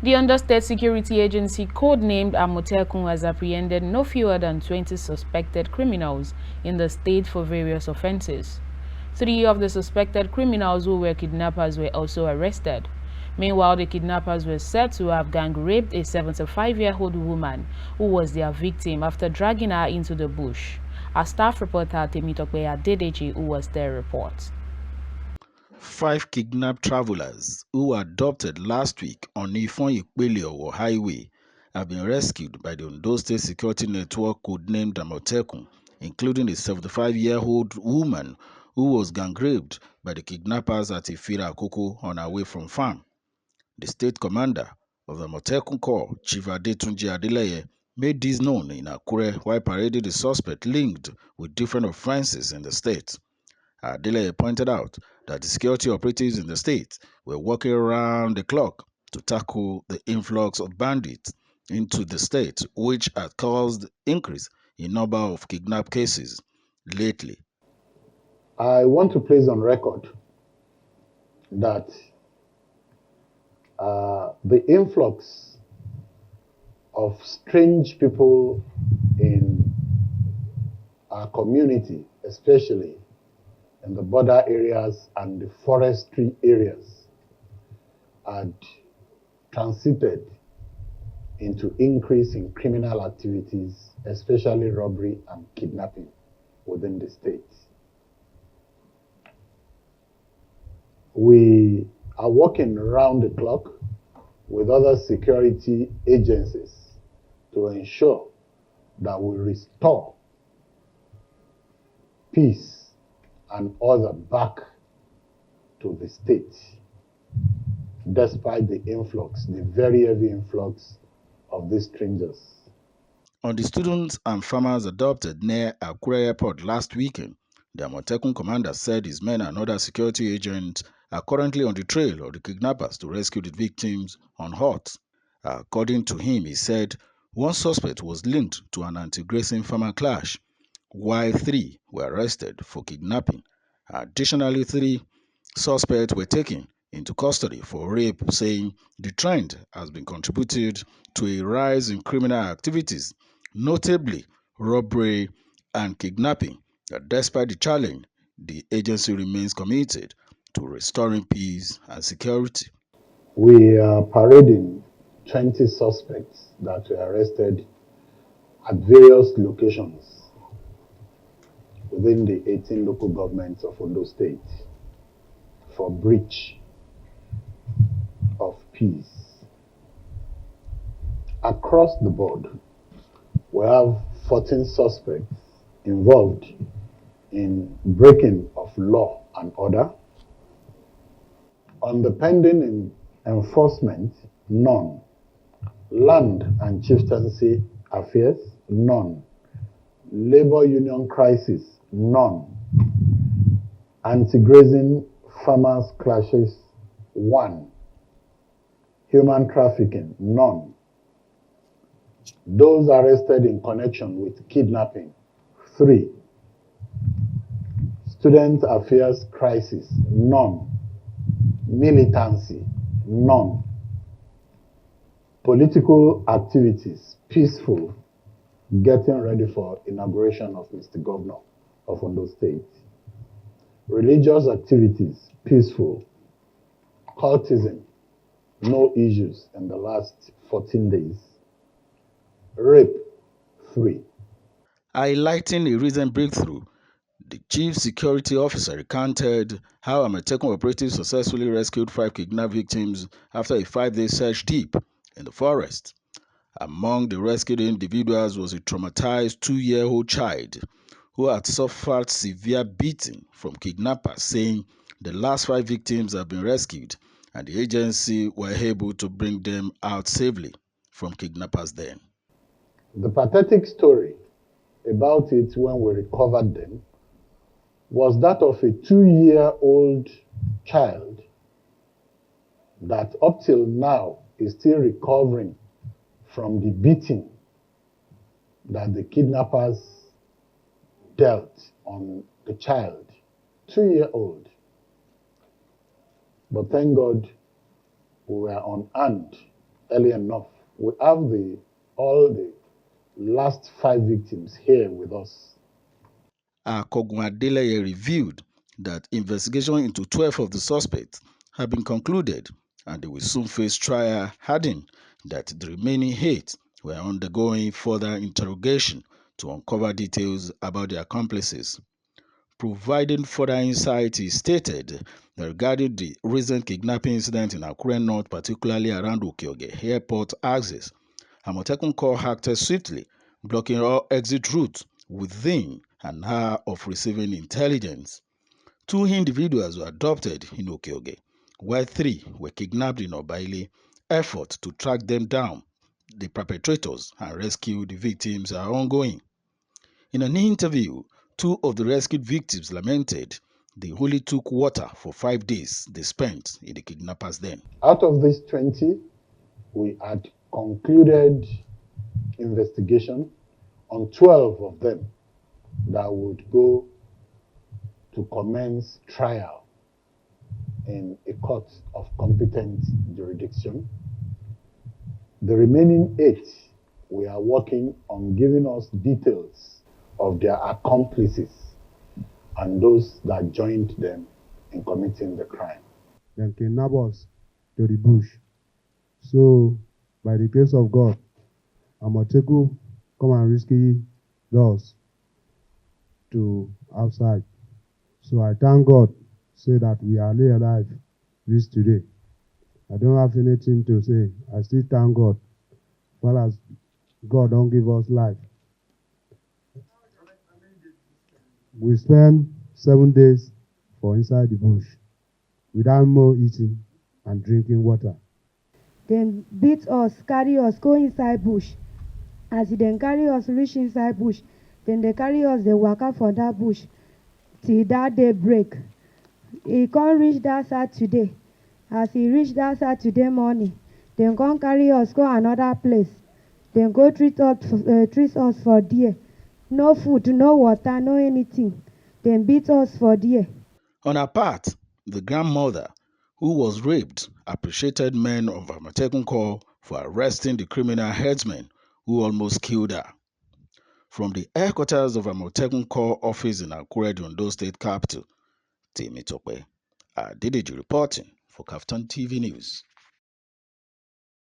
The Understate Security Agency, codenamed Amotekun, has apprehended no fewer than 20 suspected criminals in the state for various offenses. 3 of the suspected criminals who were kidnappers were also arrested. Meanwhile, the kidnappers were said to have gang raped a 75-year-old woman who was their victim after dragging her into the bush. Our staff reporter Temitope Adedeji, who was there, reports. 5 kidnapped travelers who were abducted last week on Ifon-Ipele-Owo Highway have been rescued by the Ondo State Security Network codenamed Amotekun, including a 75-year-old woman who was gang raped by the kidnappers at Ifira Akoko on her way from farm. The state commander of the Amotekun Corps, Chief Adetunji Adeleye, made this known in Akure while parading the suspect linked with different offenses in the state. Adeleye pointed out that the security operatives in the state were working around the clock to tackle the influx of bandits into the state, which had caused increase in number of kidnap cases lately. I want to place on record that the influx of strange people in our community, especially in the border areas and the forestry areas, had transited into increase in criminal activities, especially robbery and kidnapping within the state. We are working around the clock with other security agencies to ensure that we restore peace and order back to the state, despite the influx, the very heavy influx of these strangers. On the students and farmers adopted near Akure Airport last weekend, the Amotekun commander said his men and other security agents are currently on the trail of the kidnappers to rescue the victims unhurt. According to him, he said one suspect was linked to an anti-grazing farmer clash, while 3 were arrested for kidnapping. Additionally, 3 suspects were taken into custody for rape, saying the trend has been contributed to a rise in criminal activities, notably robbery and kidnapping, that despite the challenge, the agency remains committed to restoring peace and security. We are parading 20 suspects that were arrested at various locations within the 18 local governments of Ondo State for breach of peace. Across the board, we have 14 suspects involved in breaking of law and order. On the pending enforcement, none. Land and chieftaincy affairs, none. Labor union crisis, none. Anti-grazing farmers clashes, 1. Human trafficking, none. Those arrested in connection with kidnapping, 3. Student affairs crisis, none. Militancy, none. Political activities, peaceful, getting ready for inauguration of Mr. Governor of Ondo State. Religious activities, peaceful. Cultism, no issues in the last 14 days. Rape, 3. Highlighting a recent breakthrough, the chief security officer recounted how Amotekun operatives successfully rescued 5 kidnapped victims after a 5-day search deep in the forest. Among the rescued individuals was a traumatized 2-year-old child who had suffered severe beating from kidnappers, saying the last 5 victims have been rescued and the agency were able to bring them out safely from kidnappers then. The pathetic story about it when we recovered them was that of a 2-year-old child that up till now is still recovering from the beating that the kidnappers dealt on the child, 2-year-old. But thank God we were on hand early enough. We have all the last 5 victims here with us. Akogun Adeleye revealed that investigation into 12 of the suspects have been concluded and they will soon face trial, adding that the remaining 8 were undergoing further interrogation to uncover details about their accomplices. Providing further insight, he stated that regarding the recent kidnapping incident in Akure North, particularly around Okioge Airport axis, Amotekun Corps acted swiftly, blocking all exit routes within an hour of receiving intelligence. 2 individuals were abducted in Okioge, while 3 were kidnapped in Obaile. Efforts to track them down, the perpetrators, and rescue the victims are ongoing. In an interview, 2 of the rescued victims lamented they only took water for 5 days they spent in the kidnappers' den. Out of these 20, we had concluded investigation on 12 of them that would go to commence trial in a court of competent jurisdiction. The remaining 8, we are working on giving us details of their accomplices and those that joined them in committing the crime. Then kidnap us to the bush. So, by the grace of God, Amotekun come and rescue us to outside. So I thank God, say that we are alive this today. I don't have anything to say. I still thank God, for as God don't give us life. We spend 7 days for inside the bush without more eating and drinking water. Dem beat us, carry us go inside bush. As dem carry us reach inside bush, dem dey carry us dey waka for dat bush till dat day break. E come reach dat Saturday. As e reach dat Saturday morning, dem come carry us go another place. Dem go treat us for there. No food, no water, no anything. Dem beat us for there. On her part, the grandmother, who was raped, appreciated men of Amotekun Corps for arresting the criminal headsmen who almost killed her. From the headquarters of Amotekun Corps office in Akure, the Ondo State capital, Temitope Adedeji reporting for KAFTAN TV News.